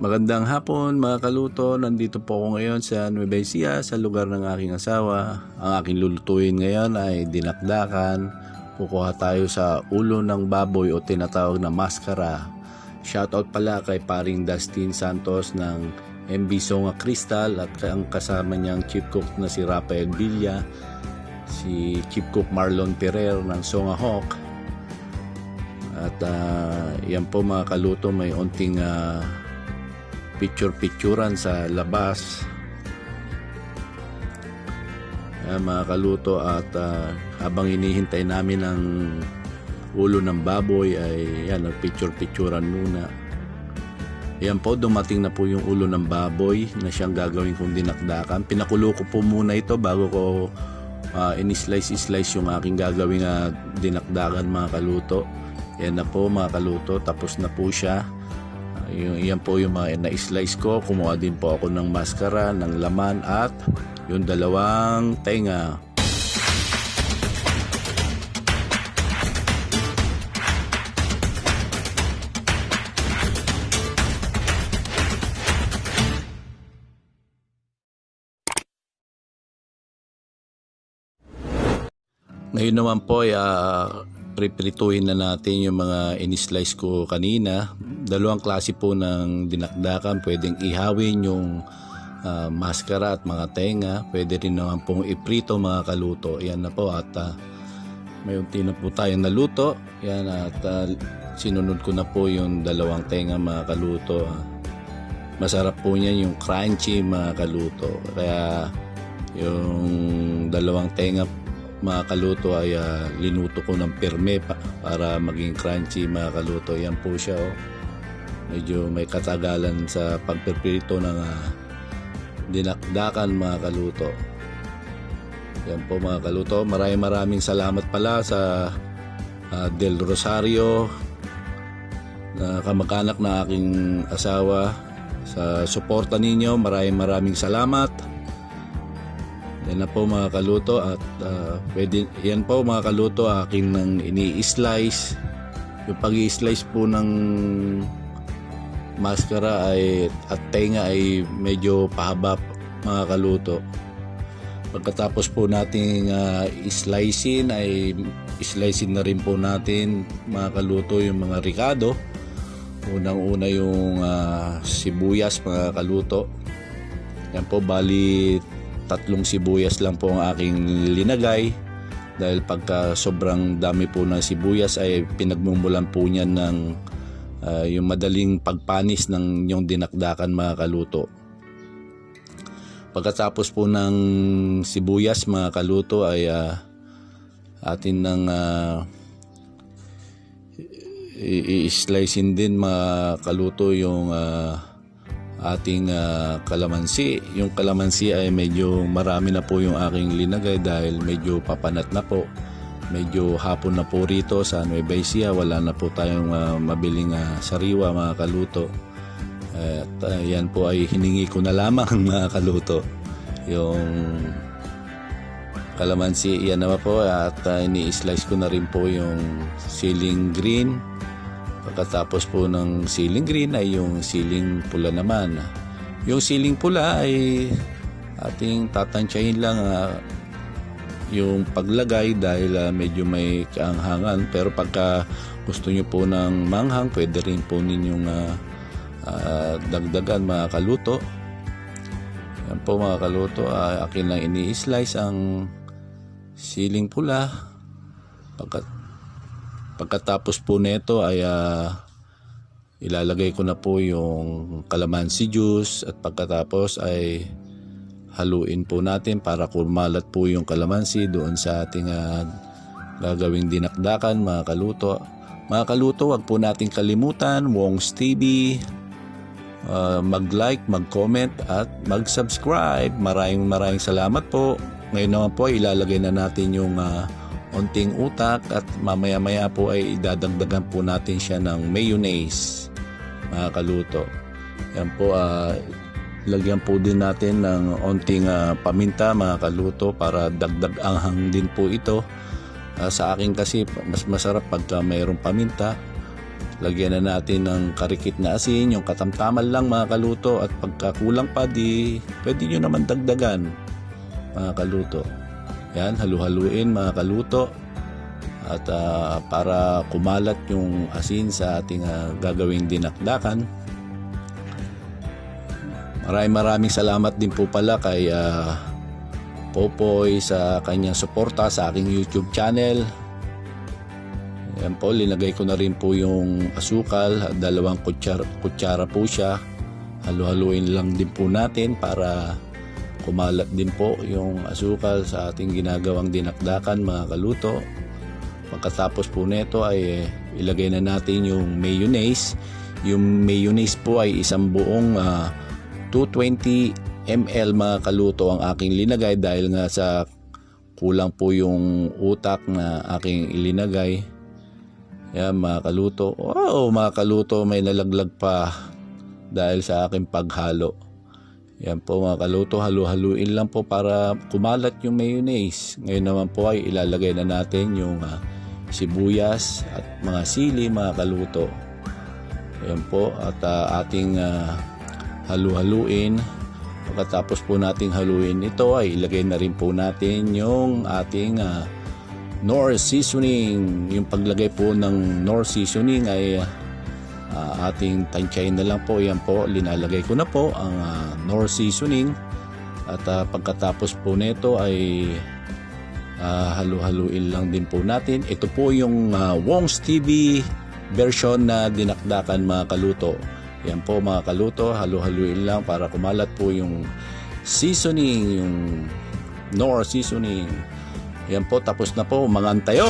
Magandang hapon mga kaluto, nandito po ako ngayon sa Nueva Ecija sa lugar ng aking asawa. Ang aking lulutuin ngayon ay dinakdakan. Kukuha tayo sa ulo ng baboy o tinatawag na maskara. Shoutout pala kay paring Dustin Santos ng MB Songa Crystal at ang kasama niyang chief cook na si Rafael Villa, si chief cook Marlon Ferrer ng Songa Hawk. At yan po mga kaluto, may onting picture-picturan sa labas mga kaluto. At habang hinihintay namin ang ulo ng baboy ay yan, nagpicture-picturan muna. Yan po, dumating na po yung ulo ng baboy na siyang gagawin kong dinakdakan. Pinakulo ko po muna ito bago ko in-slice yung aking gagawin na dinakdakan mga kaluto. Yan na po mga kaluto, tapos na po siya. Yan po yung mga na-slice ko. Kumuha din po ako ng maskara, ng laman at yung dalawang tenga. Ngayon naman po ay priprituhin na natin yung mga in-slice ko kanina. Dalawang klase po ng dinakdakan. Pwedeng ihawin yung maskara at mga tenga. Pwede rin naman pong iprito mga kaluto. Yan na po at may unti na po tayong naluto. Yan at sinunod ko na po yung dalawang tenga mga kaluto. Masarap po niyan yung crunchy mga kaluto. Kaya yung dalawang tenga mga kaluto ay linuto ko ng pirme para maging crunchy mga kaluto. Yan po siya medyo may katagalan sa pagpirprito ng dinakdakan mga kaluto. Yan po mga kaluto. Maraming salamat pala sa Del Rosario na kamag-anak ng aking asawa sa suporta ninyo. Maraming salamat. Yan na po mga kaluto at yan po mga kaluto aking nang ini-slice. Yung pag-i-slice po ng maskara at tenga ay medyo pahaba mga kaluto. Pagkatapos po nating slicein ay slicein na rin po natin mga kaluto yung mga ricado. Unang-una yung sibuyas mga kaluto. Yan po, bali 3 sibuyas lang po ang aking linagay dahil pagka sobrang dami po ng sibuyas ay pinagmumulan po niyan ng yung madaling pagpanis ng yung dinakdakan mga kaluto. Pagkatapos po ng sibuyas mga kaluto ay atin nang i-slicein din mga kaluto yung ating kalamansi. Yung kalamansi ay medyo marami na po yung aking linagay dahil medyo papanat na po. Medyo hapon na po rito sa Nueva Ecija. Wala na po tayong mabiling sariwa mga kaluto. At yan po ay hiningi ko na lamang mga kaluto. Yung kalamansi, yan naman po at ini-slice ko na rin po yung siling green. Pagkatapos po ng siling green ay yung siling pula naman. Yung siling pula ay ating tatansyahin lang yung paglagay dahil medyo may kaanghangan. Pero pagka gusto nyo po ng manghang, pwede rin po ninyong dagdagan mga kaluto. Yan po mga kaluto, akin lang ini-slice ang siling pula. Pagkatapos po nito ay ilalagay ko na po yung calamansi juice at pagkatapos ay haluin po natin para kumalat po yung calamansi doon sa ating gagawing dinakdakan mga kaluto. Mga kaluto, wag po natin kalimutan Wong's TV, mag-like, mag-comment at mag-subscribe. Maraming salamat po. Ngayon naman po ilalagay na natin yung onting utak at mamaya po ay idadagdagan po natin siya ng mayonnaise mga kaluto. Yan po, lagyan po din natin ng onting paminta mga kaluto para dagdag anghang din po ito. Sa akin kasi mas masarap pagka mayroong paminta. lagyan na natin ng karikit na asin, yung katamtaman lang mga kaluto, at pagkakulang pa di pwede nyo naman dagdagan mga kaluto. Yan, halu-haluin mga kaluto, at para kumalat yung asin sa ating gagawing dinakdakan. Maraming salamat din po pala kay Popoy sa kanyang suporta sa aking YouTube channel. Yan po, linagay ko na rin po yung asukal, 2 kutsara po siya. Halu-haluin lang din po natin para kumalat din po yung asukal sa ating ginagawang dinakdakan mga kaluto. Pagkatapos po nito ay ilagay na natin yung mayonnaise. Yung mayonnaise po ay isang buong 220 ml mga kaluto ang aking linagay dahil nga sa kulang po yung utak na aking ilinagay. Yan mga kaluto. Wow mga kaluto, may nalaglag pa dahil sa aking paghalo. Yan po mga kaluto, halu-haluin lang po para kumalat yung mayonnaise. Ngayon naman po ay ilalagay na natin yung sibuyas at mga sili mga kaluto. Yan po, at ating halu-haluin. Pagkatapos po nating haluin ito ay ilagay na rin po natin yung ating Knorr seasoning. Yung paglagay po ng Knorr seasoning ay ating tansyahin na lang po. Yan po, linalagay ko na po ang Knorr seasoning, at pagkatapos po nito ay halu-haluin lang din po natin. Ito po yung Wong's TV version na dinakdakan mga kaluto. Yan po mga kaluto, halu-haluin lang para kumalat po yung seasoning, yung Knorr seasoning. Yan po, tapos na po, mangantayo.